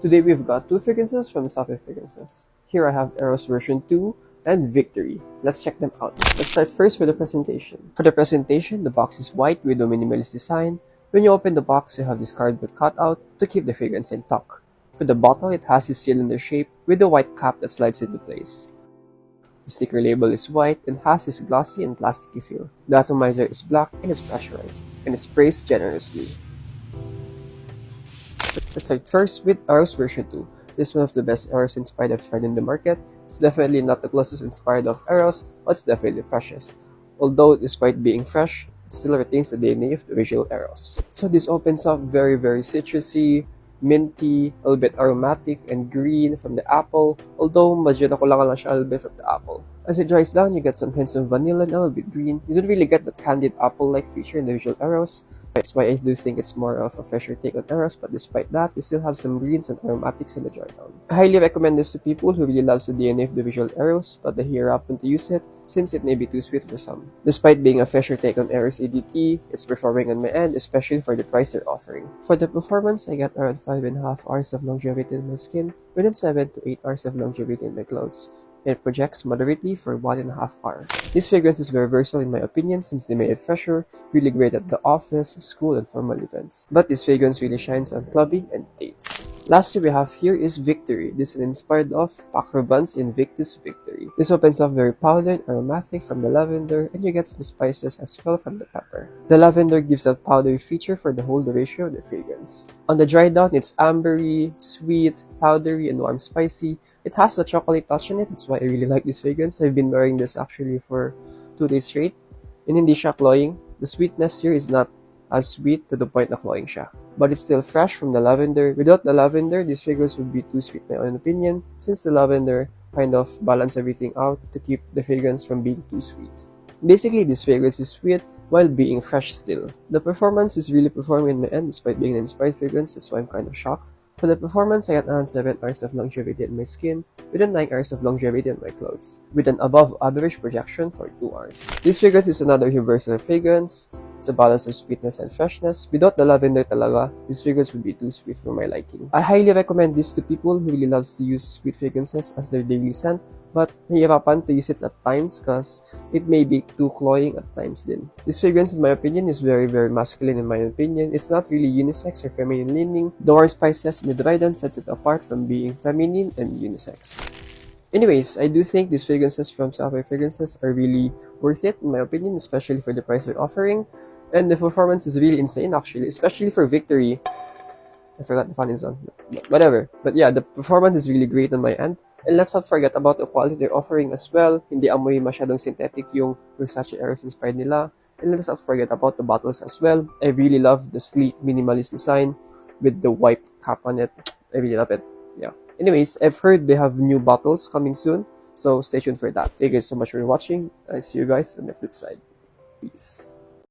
Today we've got two fragrances from Sapphire Fragrances. Here I have Eros version 2 and Victory. Let's check them out. Let's start first with the presentation. For the presentation, the box is white with a minimalist design. When you open the box, you have this cardboard cutout to keep the fragrance intact. For the bottle, it has this cylinder shape with a white cap that slides into place. The sticker label is white and has this glossy and plasticky feel. The atomizer is black and is pressurized, and it sprays generously. Let's start first with Eros version 2. This is one of the best Eros inspired I've tried in the market. It's definitely not the closest inspired of Eros, but it's definitely the freshest. Although, despite being fresh, it still retains the DNA of the original Eros. So this opens up very citrusy, minty, a little bit aromatic, and green from the apple, although medyo nakulangan lang siya a little bit from the apple. As it dries down, you get some hints of vanilla and a little bit green. You don't really get that candied apple-like feature in the usual Eros. That's why I do think it's more of a fresher take on Eros, but despite that, you still have some greens and aromatics in the dry down. I highly recommend this to people who really loves the DNA of the visual Eros, but they hear often to use it, since it may be too sweet for some. Despite being a fresher take on Eros ADT, it's performing on my end, especially for the price they're offering. For the performance, I get around 5.5 hours of longevity in my skin, within 7 to 8 hours of longevity in my clothes. It projects moderately for 1.5 hours. This fragrance is very versatile in my opinion since they made it fresher, really great at the office, school, and formal events. But this fragrance really shines on clubbing and dates. Lastly, we have here is Victory. This is inspired of Packer Buns Invictus Victory. This opens up very powdered, aromatic from the lavender, and you get some spices as well from the pepper. The lavender gives a powdery feature for the whole duration of the fragrance. On the dry down, it's ambery, sweet, powdery, and warm spicy. It has a chocolate touch in it, that's why I really like this fragrance. I've been wearing this actually for 2 days straight. And hindi siya cloying. The sweetness here is not as sweet to the point na cloying siya. But it's still fresh from the lavender. Without the lavender, this fragrance would be too sweet in my own opinion, since the lavender kind of balance everything out to keep the fragrance from being too sweet. Basically, this fragrance is sweet while being fresh still. The performance is really performing in my end despite being an inspired fragrance, that's why I'm kind of shocked. For the performance, I got around 7 hours of longevity in my skin, within 9 hours of longevity in my clothes, with an above average projection for 2 hours. This fragrance is another universal fragrance. It's a balance of sweetness and freshness. Without the lavender talaga, this fragrance would be too sweet for my liking. I highly recommend this to people who really loves to use sweet fragrances as their daily scent, but nahihirapan to use it at times because it may be too cloying at times din. This fragrance, in my opinion, is very masculine in my opinion. It's not really unisex or feminine leaning. The warm spices in the dry down sets it apart from being feminine and unisex. Anyways, I do think these fragrances from Sapphire Fragrances are really worth it in my opinion, especially for the price they're offering. And the performance is really insane actually, especially for Victory. I forgot the fan is on. Whatever. But yeah, the performance is really great on my end. And let's not forget about the quality they're offering as well. Hindi amoy masyadong synthetic yung Versace Eros inspired nila. And let's not forget about the bottles as well. I really love the sleek minimalist design with the white cap on it. I really love it. Yeah. Anyways, I've heard they have new bottles coming soon, so stay tuned for that. Thank you guys so much for watching. I'll see you guys on the flip side. Peace.